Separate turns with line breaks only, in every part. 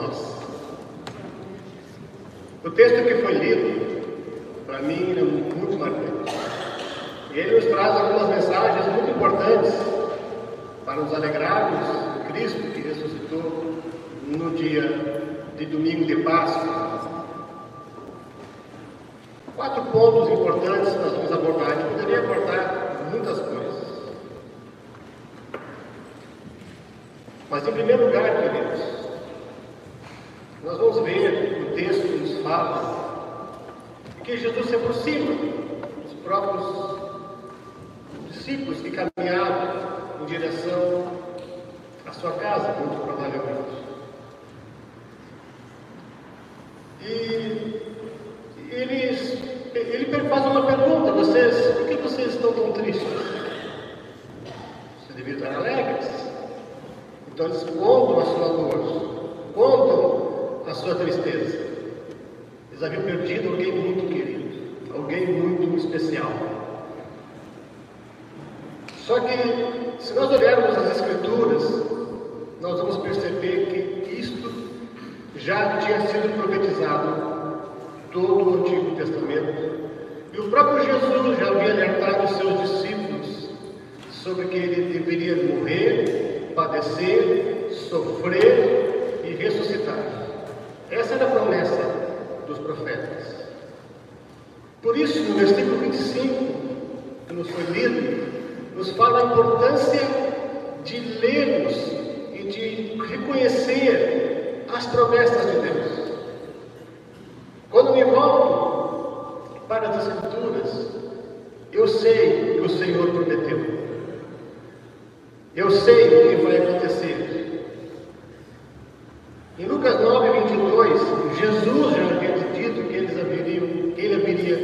nós. O texto que foi lido, para mim, é muito marcante. E ele nos traz algumas mensagens muito importantes para nos alegrarmos de Cristo que ressuscitou no dia de domingo de Páscoa. 4 pontos importantes que nós vamos abordar. A gente poderia abordar muitas coisas. Mas, em primeiro lugar, queridos, nós vamos ver, o texto nos fala, que Jesus se aproxima dos próprios discípulos que caminhavam em direção à sua casa, muito provavelmente. E ele faz uma pergunta: por que vocês estão tão tristes? Vocês deviam estar alegres. Então eles contam a sua dor, contam a sua tristeza. Eles haviam perdido alguém muito querido, alguém muito especial. Só que, se nós olharmos as Escrituras, nós vamos perceber que isto já tinha sido profetizado todo o Antigo Testamento. E o próprio Jesus já havia alertado os seus discípulos sobre que ele deveria morrer, padecer, sofrer e ressuscitar. Essa era a promessa dos profetas. Por isso, no versículo 25, que nos foi lido, nos fala a importância de lermos e de reconhecer as promessas de Deus. Quando me volto para as Escrituras, eu sei que o Senhor prometeu. Eu sei o que vai acontecer. Em Lucas 9, 22, Jesus já havia dito que ele haveria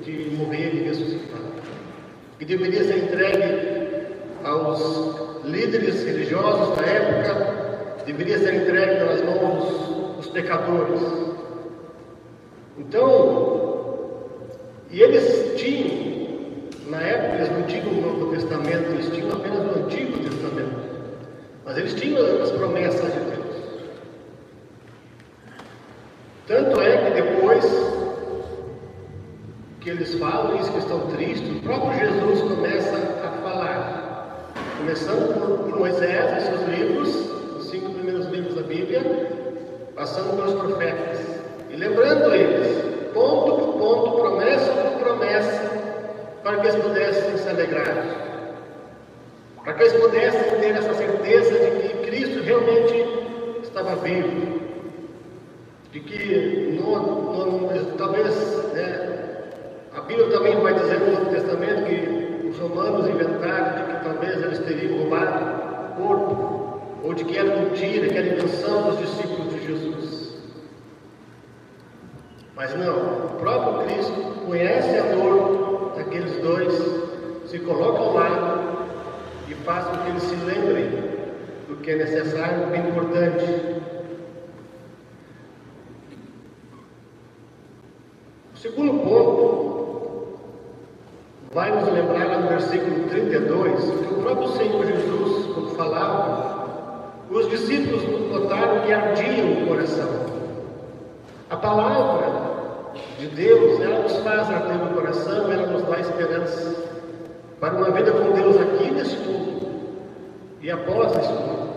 de morrer e ressuscitar. Que deveria ser entregue aos líderes religiosos da época, deveria ser entregue nas mãos dos pecadores. Então, e eles tinham, na época eles não tinham o Novo Testamento, eles tinham apenas o Antigo Testamento, mas eles tinham as promessas de Deus. Tanto é que depois que eles falam isso, que estão tristes, o próprio Jesus começa a falar, começando por Moisés e seus livros, os 5 primeiros livros da Bíblia, passando pelos profetas, e lembrando eles, ponto por ponto, promessa por promessa, para que eles pudessem se alegrar, para que eles pudessem ter essa certeza de que Cristo realmente estava vivo, de que talvez, a Bíblia também vai dizer no Novo Testamento que os romanos inventaram de que talvez eles teriam roubado o corpo, ou de que era mentira, que era invenção dos discípulos de Jesus. Mas não, o próprio Cristo conhece a dor daqueles dois, se coloca ao lado e faz com que eles se lembrem do que é necessário, bem importante. O segundo ponto vai nos lembrar lá no versículo 32, que o próprio Senhor Jesus, quando falava, os discípulos notaram que ardia o coração. A palavra de Deus, ela nos faz arder o coração, ela nos dá esperança para uma vida com Deus aqui neste mundo e após este mundo.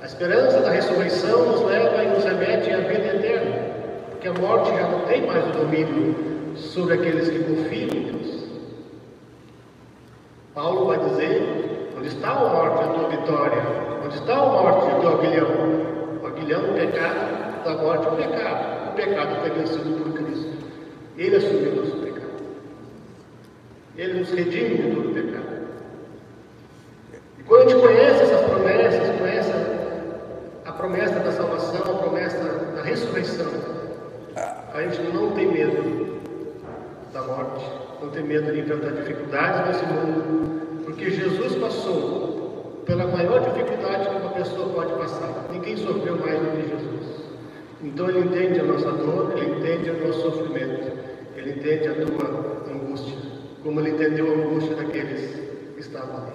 A esperança da ressurreição nos leva e nos remete à vida eterna, porque a morte já não tem mais o domínio sobre aqueles que confiam em Deus. Paulo vai dizer: onde está a morte, a tua vitória? Onde está a morte, o teu aguilhão? O aguilhão do pecado, da morte o pecado. O pecado foi vencido por Cristo. Ele assumiu o nosso pecado. Ele nos redime de todo o pecado. E quando a gente conhece essas promessas, conhece a promessa da salvação, a promessa da ressurreição, a gente não tem medo da morte, não tem medo de enfrentar dificuldades nesse mundo, porque Jesus passou pela maior dificuldade que uma pessoa pode passar. Ninguém sofreu mais do que Jesus. Então ele entende a nossa dor, ele entende o nosso sofrimento, ele entende a tua angústia, como ele entendeu a angústia daqueles que estavam ali,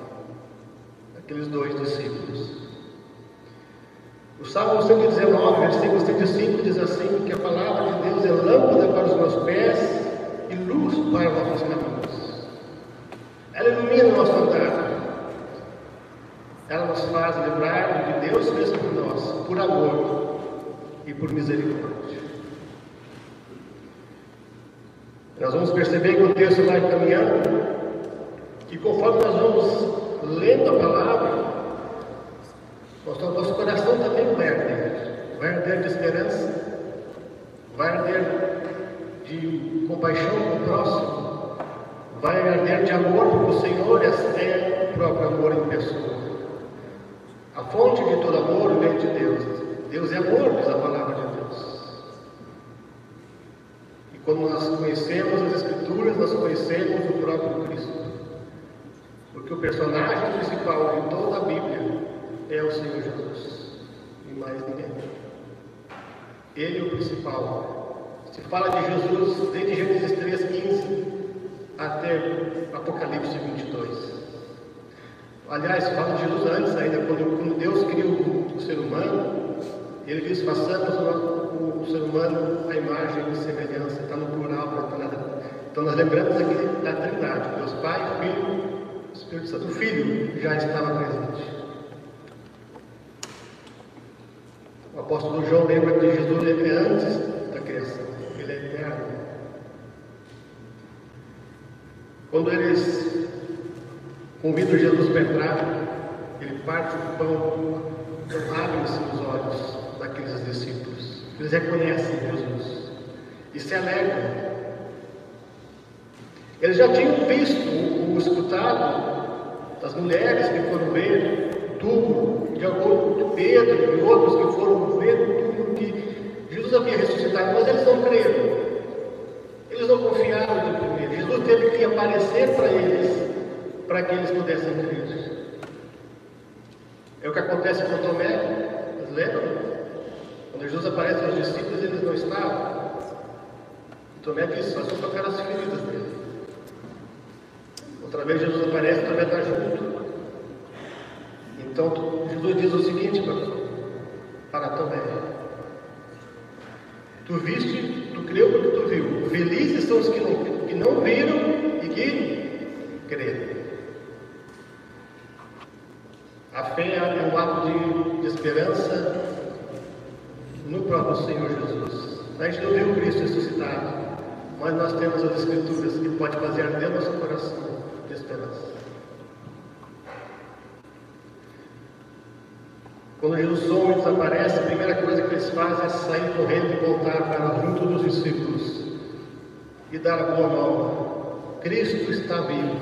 aqueles dois discípulos. O Salmo 119, versículo 105 diz assim, que a palavra de Deus é lâmpada para os meus pés e luz para os nossos caminhos. Ela ilumina o nosso andar. Ela nos faz lembrar do que Deus fez por nós, por amor e por misericórdia. Nós vamos perceber que o texto vai caminhando, que conforme nós vamos lendo a palavra, nosso coração também vai arder de esperança, vai arder de compaixão com o próximo, vai arder de amor, porque o Senhor é o próprio amor em pessoa. A fonte de todo amor vem de Deus. Deus é amor, diz a palavra de Deus. E quando nós conhecemos as Escrituras, nós conhecemos o próprio Cristo. Porque o personagem principal de toda a Bíblia é o Senhor Jesus, e mais ninguém. Ele é o principal. Se fala de Jesus desde Gênesis 3:15 até Apocalipse 22. Aliás, fala de Jesus antes ainda, quando Deus criou o ser humano, Ele diz, façamos o ser humano a imagem e semelhança, está no plural, não está nada. Então nós lembramos aqui da Trindade, Deus Pai, Filho, Espírito Santo. O Filho já estava presente. O apóstolo João lembra que Jesus é antes da criação, Ele é eterno. Quando eles convidam Jesus para entrar, Ele parte o pão, então abrem-se os olhos daqueles discípulos. Eles reconhecem Jesus e se alegram. Eles já tinham visto, escutado das mulheres que foram ver o túmulo, de Pedro e outros que foram ver o túmulo que Jesus havia ressuscitado, mas eles não creram. Eles não confiaram no primeiro. Jesus teve que aparecer para eles, para que eles pudessem crer. É o que acontece com Tomé. Vocês lembram? Quando Jesus aparece aos discípulos, eles não estavam. E Tomé disse, só tocar as feridas dele. Outra vez Jesus aparece, Tomé está junto. Então Jesus diz o seguinte para Tomé: tu viste, tu creu porque tu viu. Felizes são os que não viram e que creram. A fé é um ato de esperança no próprio Senhor Jesus. A gente não viu Cristo ressuscitado, mas nós temos as Escrituras que pode fazer arder nosso coração de esperança. Quando Jesus some e desaparece, a primeira coisa que eles fazem é sair correndo e voltar para junto dos discípulos e dar a boa nova. Cristo está vivo,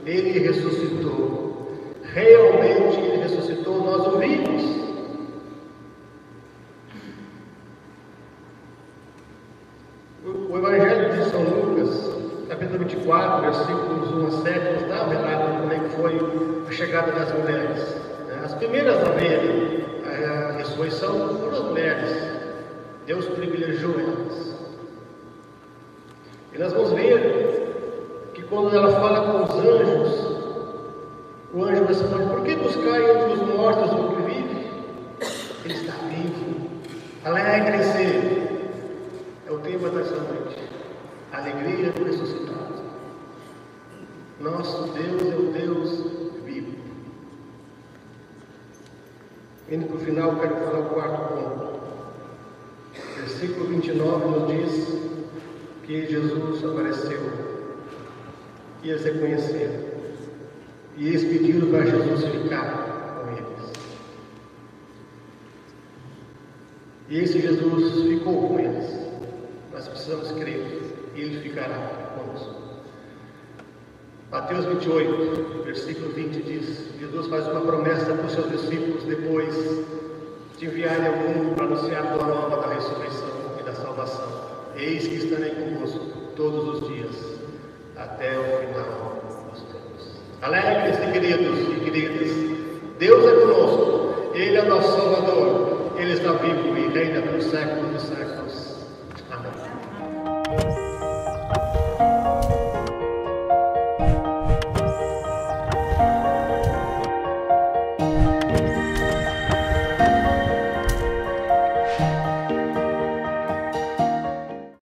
Ele ressuscitou. Realmente Ele ressuscitou, nós ouvimos. O Evangelho de São Lucas, capítulo 24, versículos 1 a 7, nos dá um relato de como é que foi a chegada das mulheres. As primeiras a verem a ressurreição foram as mulheres. Deus privilegiou elas. E nós vamos ver que quando ela fala com os anjos, o anjo responde: por que buscai entre os mortos o que vive? Ele está vivo. Alegre-se. É o tema dessa noite. Alegria do ressuscitado. Nosso Deus é o Deus vivo. Indo para o final, eu quero falar o quarto ponto. Versículo 29 nos diz que Jesus apareceu e eles reconheceram. E eles pediram para Jesus ficar com eles. E esse Jesus ficou com eles. Nós precisamos crer, e Ele ficará conosco. Mateus 28, versículo 20 diz: Jesus faz uma promessa para os seus discípulos depois de enviarem ao mundo para anunciar a boa nova da ressurreição e da salvação. Eis que estarei convosco todos os dias, até o final dos tempos. Alegre-se, queridos e queridas. Deus é conosco, Ele é nosso Salvador, Ele está vivo e reina pelos séculos dos séculos. Amém.